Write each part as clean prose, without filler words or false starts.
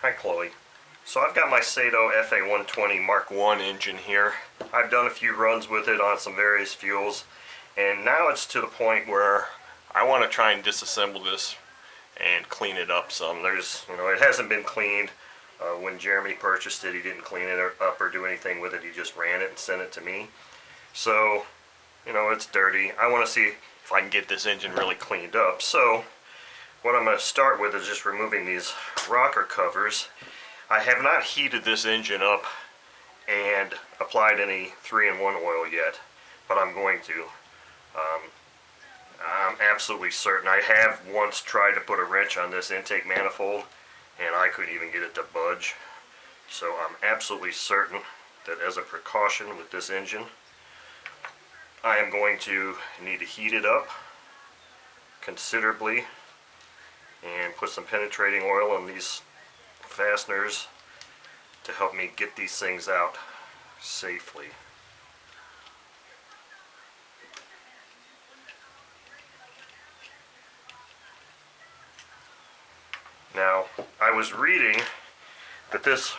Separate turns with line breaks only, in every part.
Hi Chloe. So I've got my Saito FA-120 Mark I engine here. I've done a few runs with it on some various fuels, and now it's to the point where I want to try and disassemble this and clean it up some. It hasn't been cleaned. When Jeremy purchased it, he didn't clean it up or do anything with it. He just ran it and sent it to me. So, it's dirty. I want to see if I can get this engine really cleaned up. So, what I'm going to start with is just removing these rocker covers. I have not heated this engine up and applied any 3-in-1 oil yet, but I'm going to. I'm absolutely certain. I have once tried to put a wrench on this intake manifold, and I couldn't even get it to budge. So I'm absolutely certain that as a precaution with this engine, I am going to need to heat it up considerably and put some penetrating oil on these fasteners to help me get these things out safely. Now, I was reading that this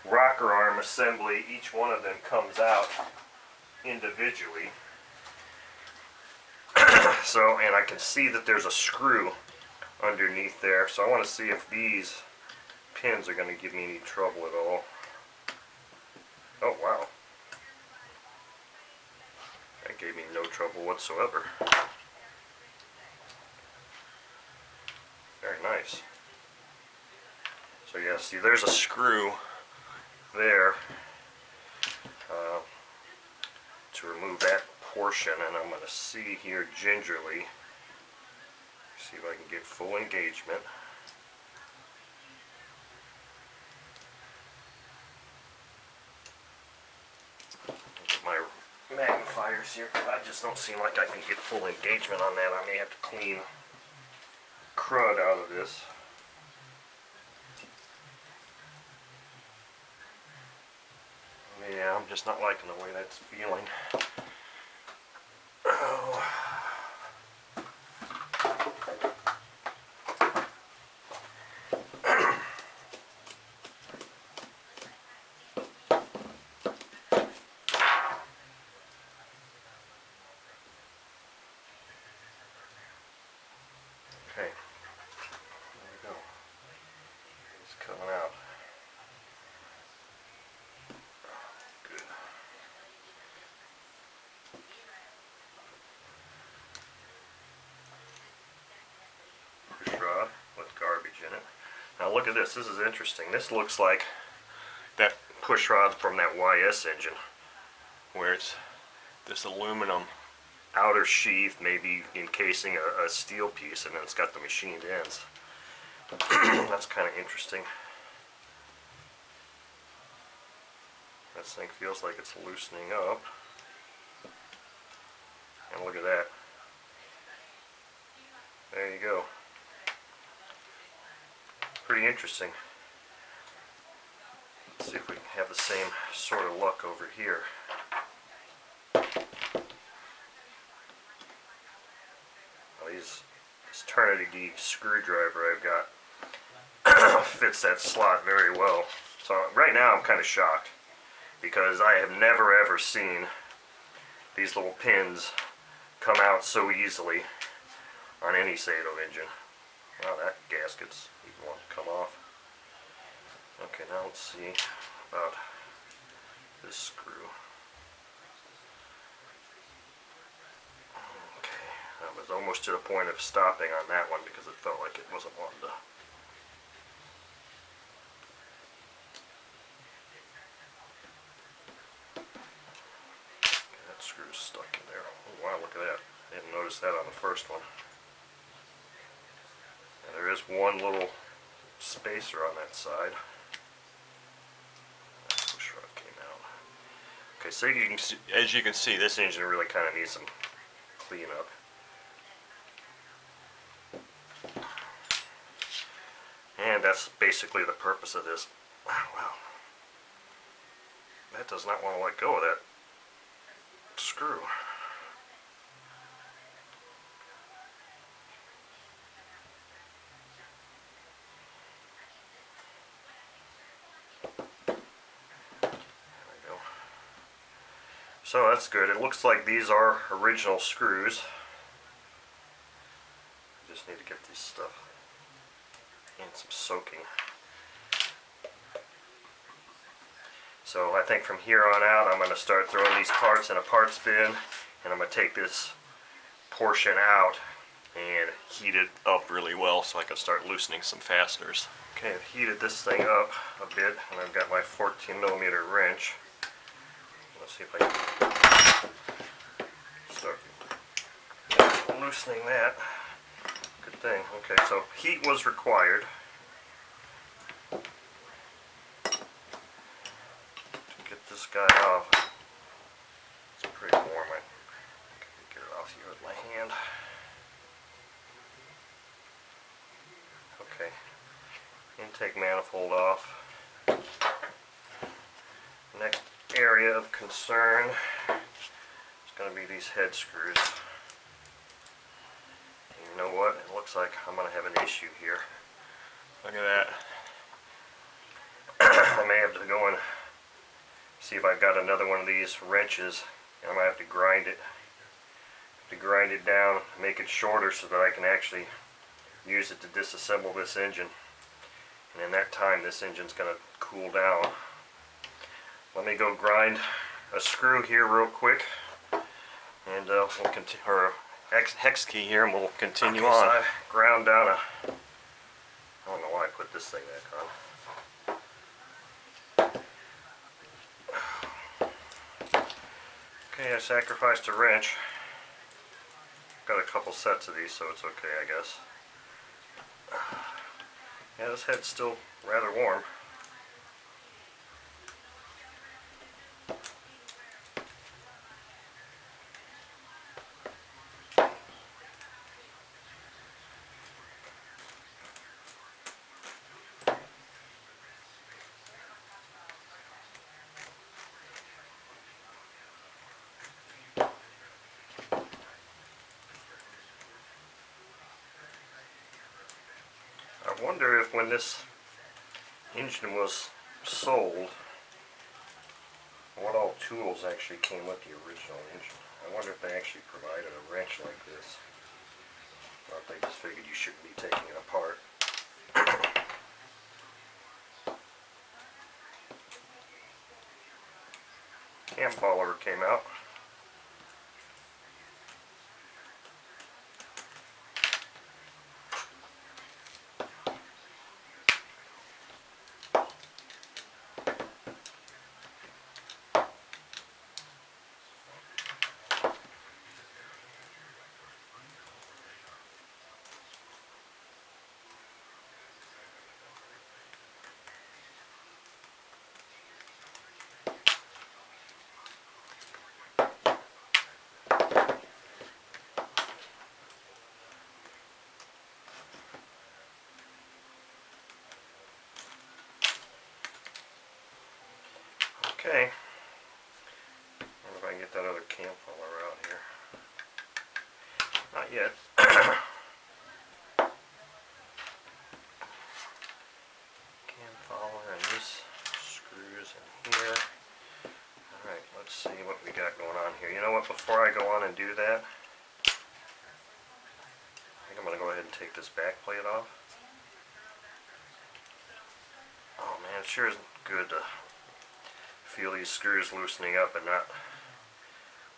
rocker arm assembly, each one of them comes out individually. And I can see that there's a screw underneath there, so I want to see if these pins are going to give me any trouble at all. Oh wow, that gave me no trouble whatsoever. Very nice. So yeah, see, there's a screw there to remove that portion, and I'm going to see here gingerly, see if I can get full engagement. Get my magnifiers here, because I just don't seem like I can get full engagement on that. I may have to clean crud out of this. Yeah, I'm just not liking the way that's feeling. Oh. Okay, there we go. It's coming out. Good. Push rod with garbage in it. Now look at this. This is interesting. This looks like that push rod from that YS engine, where it's this aluminum outer sheath, maybe encasing a steel piece, and then it's got the machined ends. That's kind of interesting. This thing feels like it's loosening up. And look at that. There you go. Pretty interesting. Let's see if we can have the same sort of luck over here. This Trinity screwdriver I've got fits that slot very well. So right now I'm kind of shocked, because I have never ever seen these little pins come out so easily on any Saito engine. Well, that gasket's even want to come off. Okay, now let's see about this screw. I was almost to the point of stopping on that one because it felt like it wasn't wanting to. Okay, that screw's stuck in there. Oh wow, look at that. I didn't notice that on the first one. And there is one little spacer on that side. That push rod came out. Okay, so as you can see, this engine really kind of needs some cleanup. And that's basically the purpose of this. Wow. That does not want to let go of that screw. So that's good. It looks like these are original screws. I just need to get this stuff in some soaking. So I think from here on out I'm going to start throwing these parts in a parts bin, and I'm going to take this portion out and heat it up really well so I can start loosening some fasteners. Okay, I've heated this thing up a bit, and I've got my 14mm wrench. Let's see if I can start loosening that. Good thing. Okay, so heat was required to get this guy off. It's pretty warm. I can get it off here with my hand. Okay, intake manifold off. Next area of concern is going to be these head screws. And you know what? It looks like I'm going to have an issue here. Look at that. I may have to go and see if I've got another one of these wrenches, and I might have to grind it. Down, make it shorter so that I can actually use it to disassemble this engine. And in that time, this engine's going to cool down. Let me go grind a screw here real quick, and we'll continue, or hex key here, and we'll continue on. So I ground down I don't know why I put this thing back on. Okay, I sacrificed a wrench. Got a couple sets of these, so it's okay, I guess. Yeah, this head's still rather warm. I wonder if when this engine was sold, what all tools actually came with the original engine. I wonder if they actually provided a wrench like this, or if they just figured you shouldn't be taking it apart. Cam follower came out. Okay, I wonder if I can get that other cam follower out here. Not yet. Cam follower and these screws in here. Alright, let's see what we got going on here. You know what, before I go on and do that, I think I'm going to go ahead and take this back plate off. Oh man, it sure isn't good to feel these screws loosening up and not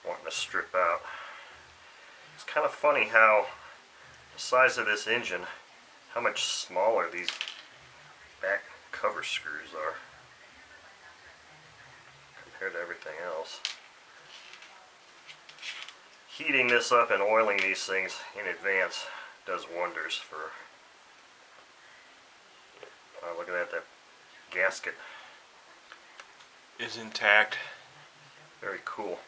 wanting to strip out. It's kind of funny how the size of this engine, how much smaller these back cover screws are compared to everything else. Heating this up and oiling these things in advance does wonders for, look at that gasket is intact. Very cool.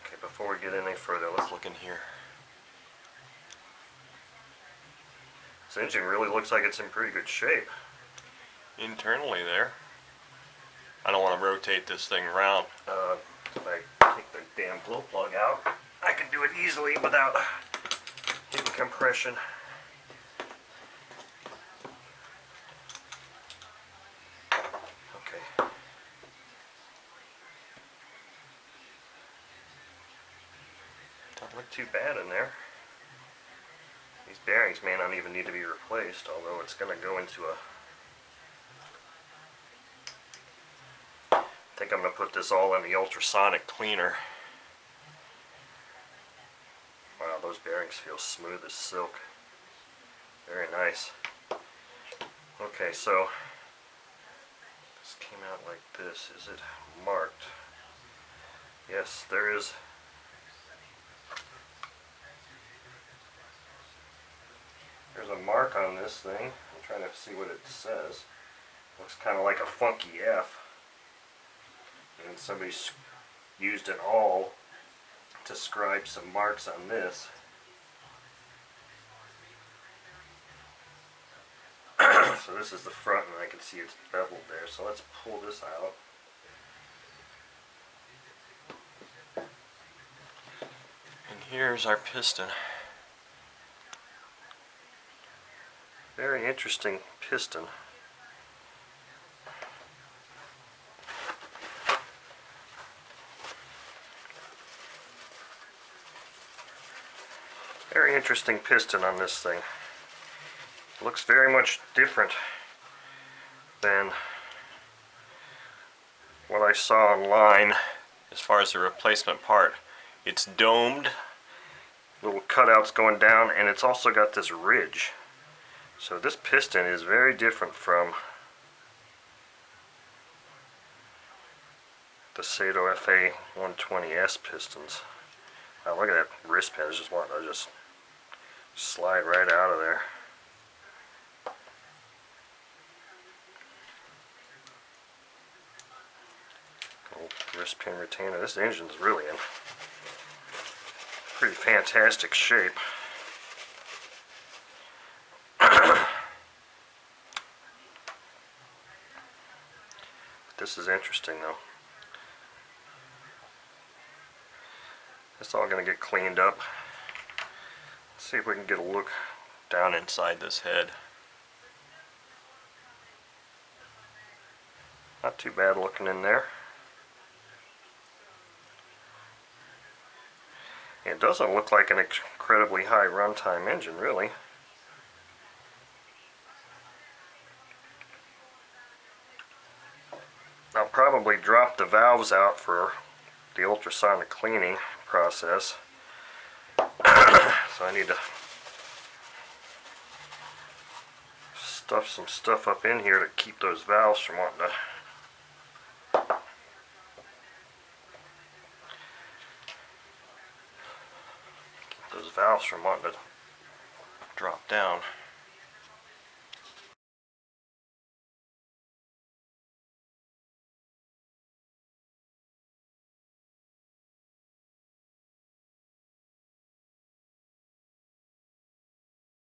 Okay, before we get any further, let's look in here. This engine really looks like it's in pretty good shape. Internally there. I don't want to rotate this thing around. If I take the damn glow plug out, I can do it easily without hitting compression. too bad in there. These bearings may not even need to be replaced, although it's going to go into a... I think I'm going to put this all in the ultrasonic cleaner. Wow, those bearings feel smooth as silk. Very nice. Okay, so this came out like this. Is it marked? Yes, there is. There's a mark on this thing. I'm trying to see what it says. Looks kind of like a funky F. And somebody's used an awl to scribe some marks on this. So this is the front, and I can see it's beveled there. So let's pull this out. And here's our piston. Very interesting piston. Very interesting piston on this thing. Looks very much different than what I saw online as far as the replacement part. It's domed, little cutouts going down, and it's also got this ridge. So this piston is very different from the Saito FA-120S pistons. Now look at that wrist pad. I just want to just slide right out of there. Little wrist pin retainer. This engine is really in pretty fantastic shape. This is interesting though. It's all going to get cleaned up. Let's see if we can get a look down inside this head. Not too bad looking in there. It doesn't look like an incredibly high runtime engine, really. I'll probably drop the valves out for the ultrasonic cleaning process. So I need to stuff some stuff up in here to keep those valves from wanting to drop down.